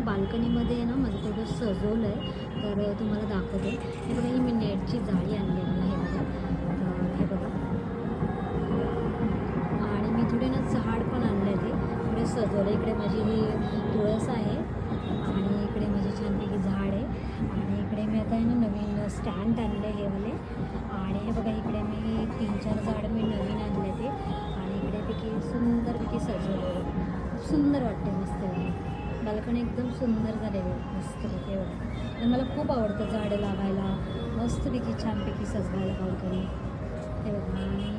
बाल्कनीमध्ये आहे ना माझं थोडं सजवलं आहे, तर तुम्हाला दाखवते. हे बघा, ही मी नेटची जाळी आणलेली आहे बघा. तर हे बघा, आणि मी थोडे ना झाड पण आणले ते थोडे सजवले. इकडे माझी ही तुळस आहे आणि इकडे माझी छानपैकी झाड आहे. आणि इकडे मी आता आहे ना नवीन स्टँड आणले हे वाले. आणि हे बघा, इकडे मी 3-4 झाड मी नवीन आणले ते, आणि इकडेपैकी सुंदरपैकी सजवलं. खूप सुंदर वाटते, मस्त बाल्कनी एकदम सुंदर झालेली मस्तपैकी. हे बघा, आणि मला खूप आवडतं झाडं लावायला, मस्तपैकी छानपैकी सजवायला बाल्कनी. हे बघा, आणि